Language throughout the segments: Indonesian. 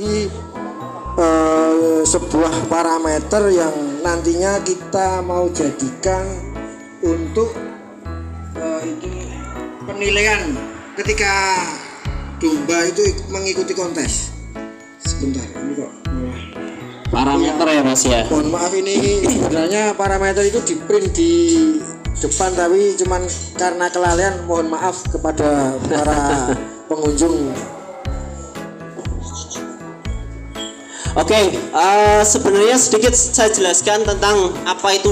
memiliki sebuah parameter yang nantinya kita mau jadikan untuk itu penilaian ketika domba itu mengikuti kontes. Sebentar, ini kok parameter ya Mas ya. mohon maaf, ini sebenarnya parameter itu di print di depan, tapi cuman karena kelalaian, mohon maaf kepada para pengunjung. Oke, sebenarnya sedikit saya jelaskan tentang apa itu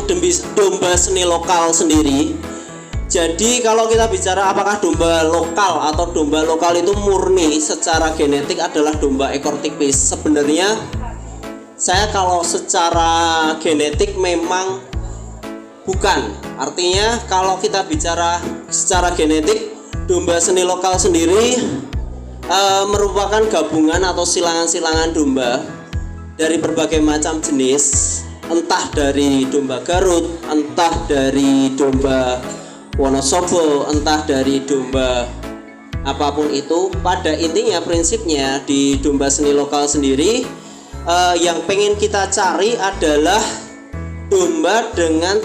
domba seni lokal sendiri. Jadi kalau kita bicara apakah domba lokal atau domba lokal itu murni secara genetik adalah domba ekor tipis. Sebenarnya saya kalau secara genetik memang bukan. Artinya kalau kita bicara secara genetik, domba seni lokal sendiri merupakan gabungan atau silangan-silangan domba dari berbagai macam jenis, entah dari domba Garut, entah dari domba Wonosobo, entah dari domba apapun itu. Pada intinya prinsipnya di domba seni lokal sendiri yang pengen kita cari adalah domba dengan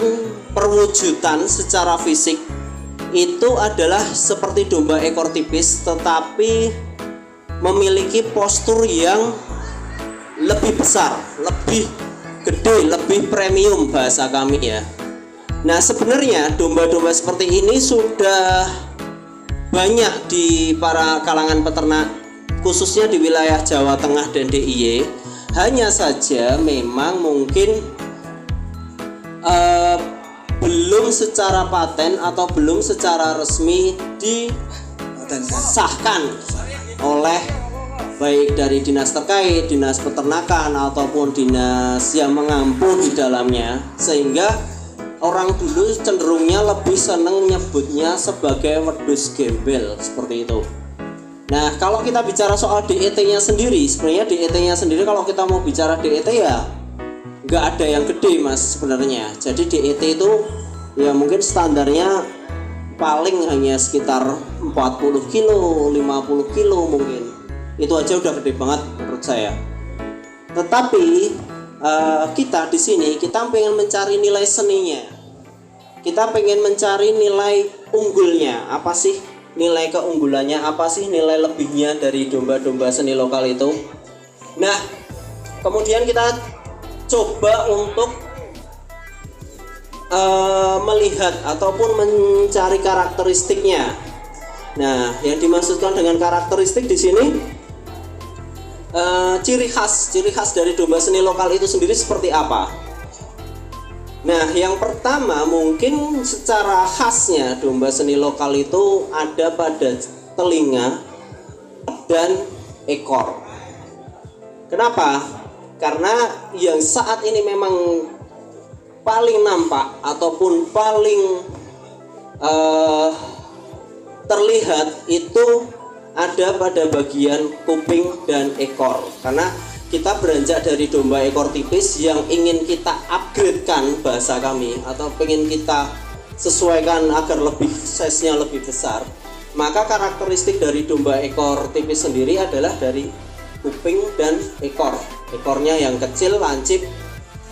perwujudan secara fisik itu adalah seperti domba ekor tipis, tetapi memiliki postur yang lebih besar, lebih gede, lebih premium bahasa kami ya. Nah sebenarnya domba-domba seperti ini sudah banyak di para kalangan peternak, khususnya di wilayah Jawa Tengah dan DIY. Hanya saja memang mungkin belum secara paten atau belum secara resmi disahkan oleh baik dari dinas terkait, dinas peternakan ataupun dinas yang mengampu di dalamnya, sehingga orang dulu cenderungnya lebih senang menyebutnya sebagai wedhus gembel seperti itu. Nah kalau kita bicara soal DET-nya sendiri, sebenarnya DET-nya sendiri kalau kita mau bicara DET ya nggak ada yang gede Mas sebenarnya. Jadi DET itu ya mungkin standarnya paling hanya sekitar 40 kilo, 50 kilo mungkin. Itu aja udah gede banget menurut saya. Tetapi kita di sini kita pengen mencari nilai seninya. Kita pengen mencari nilai unggulnya. Apa sih nilai keunggulannya? Apa sih nilai lebihnya dari domba-domba seni lokal itu? Nah, kemudian kita coba untuk melihat ataupun mencari karakteristiknya. Nah, yang dimaksudkan dengan karakteristik di sini ciri khas dari domba seni lokal itu sendiri seperti apa? Nah, yang pertama mungkin secara khasnya domba seni lokal itu ada pada telinga dan ekor. Kenapa? Karena yang saat ini memang paling nampak ataupun paling terlihat itu ada pada bagian kuping dan ekor. Karena kita beranjak dari domba ekor tipis yang ingin kita upgrade-kan bahasa kami, atau pengen kita sesuaikan agar lebih size-nya lebih besar, maka karakteristik dari domba ekor tipis sendiri adalah dari kuping dan ekor. Ekornya yang kecil, lancip,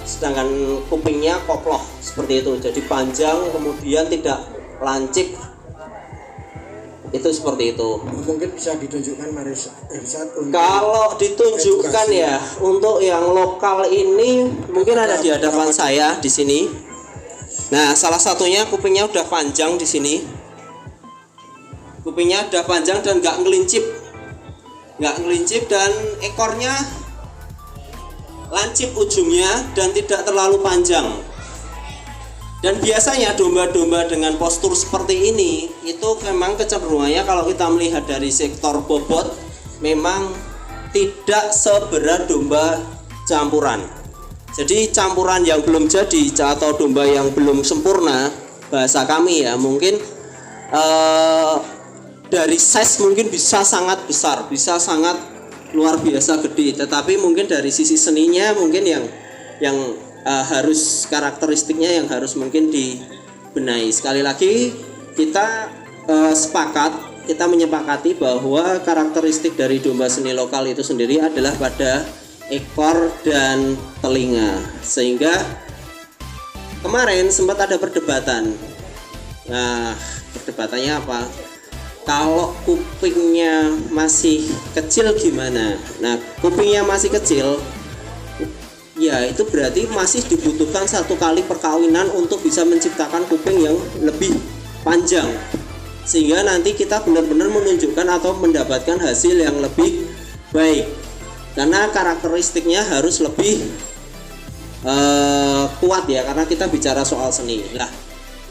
sedangkan kupingnya koploh seperti itu. Jadi panjang kemudian tidak lancip. Itu seperti itu. Mungkin bisa ditunjukkan Maris Irsad kalau ditunjukkan edukasi. Ya untuk yang lokal ini mungkin ada di hadapan saya di sini. Nah, salah satunya kupingnya udah panjang di sini. Kupingnya udah panjang dan nggak ngelincip dan ekornya lancip ujungnya dan tidak terlalu panjang. Dan biasanya domba-domba dengan postur seperti ini itu memang kecenderungannya kalau kita melihat dari sektor bobot memang tidak seberat domba campuran. Jadi campuran yang belum jadi atau domba yang belum sempurna bahasa kami ya mungkin dari size mungkin bisa sangat besar, bisa sangat luar biasa gede, tetapi mungkin dari sisi seninya mungkin yang harus karakteristiknya yang harus mungkin dibenahi. Sekali lagi kita sepakat kita menyepakati bahwa karakteristik dari domba seni lokal itu sendiri adalah pada ekor dan telinga. Sehingga kemarin sempat ada perdebatan. Nah, perdebatannya apa? Kalau kupingnya masih kecil gimana? Nah, kupingnya masih kecil, ya itu berarti masih dibutuhkan 1 kali perkawinan untuk bisa menciptakan kuping yang lebih panjang, sehingga nanti kita benar-benar menunjukkan atau mendapatkan hasil yang lebih baik, karena karakteristiknya harus lebih kuat ya, karena kita bicara soal seni. Nah,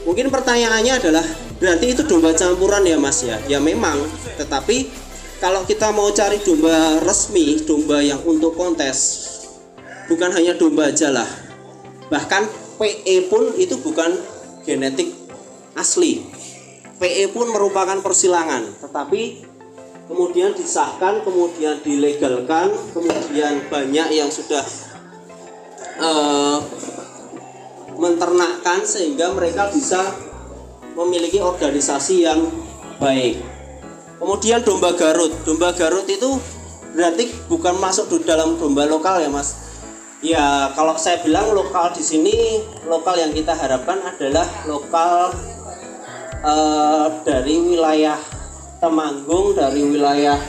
mungkin pertanyaannya adalah berarti itu domba campuran ya Mas ya? Ya memang, tetapi kalau kita mau cari domba resmi, domba yang untuk kontes, bukan hanya domba aja lah, bahkan PE pun itu bukan genetik asli. PE pun merupakan persilangan, tetapi kemudian disahkan, kemudian dilegalkan, kemudian banyak yang sudah menternakkan sehingga mereka bisa memiliki organisasi yang baik. Kemudian domba Garut. Domba Garut itu berarti bukan masuk di dalam domba lokal ya Mas. Ya, kalau saya bilang lokal di sini, lokal yang kita harapkan adalah lokal dari wilayah Temanggung, dari wilayah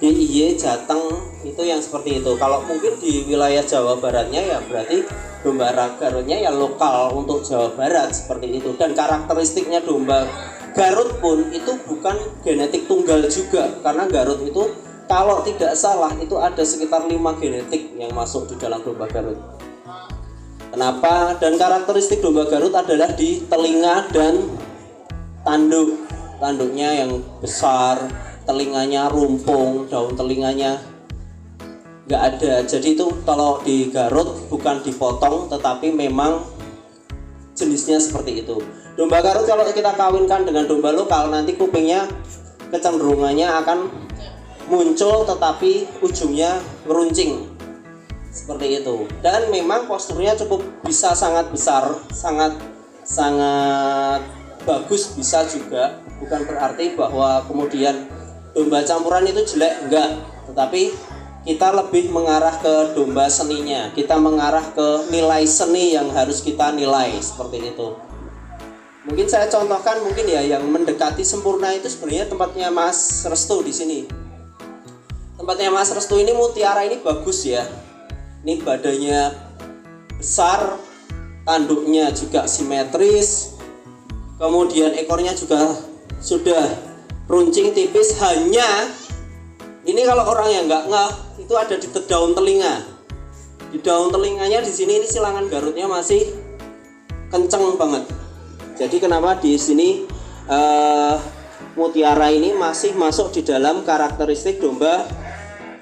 DIY, Jateng, itu yang seperti itu. Kalau mungkin di wilayah Jawa Baratnya ya berarti domba Garutnya ya lokal untuk Jawa Barat seperti itu. Dan karakteristiknya domba Garut pun itu bukan genetik tunggal juga, karena Garut itu kalau tidak salah itu ada sekitar 5 genetik yang masuk di dalam domba Garut. Kenapa? Dan karakteristik domba Garut adalah di telinga dan tanduk. Tanduknya yang besar, telinganya rumpung, daun telinganya nggak ada. Jadi itu kalau di Garut bukan dipotong, tetapi memang jenisnya seperti itu. Domba Garut kalau kita kawinkan dengan domba lokal, nanti kupingnya kecenderungannya akan muncul tetapi ujungnya meruncing seperti itu. Dan memang posturnya cukup bisa sangat besar, sangat bagus bisa juga. Bukan berarti bahwa kemudian domba campuran itu jelek, enggak, tetapi kita lebih mengarah ke domba seninya, kita mengarah ke nilai seni yang harus kita nilai seperti itu. Mungkin saya contohkan, mungkin ya yang mendekati sempurna itu sebenarnya tempatnya Mas Restu di sini. Tempatnya Mas Restu ini mutiara ini bagus ya. Ini badannya besar, tanduknya juga simetris, kemudian ekornya juga sudah runcing tipis. Hanya ini kalau orang yang nggak ngeh itu ada di daun telinga. Di daun telinganya di sini ini silangan Garutnya masih kenceng banget. Jadi kenapa di sini mutiara ini masih masuk di dalam karakteristik domba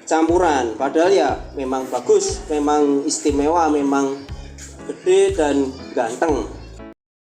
campuran. Padahal ya memang bagus, memang istimewa, memang gede dan ganteng.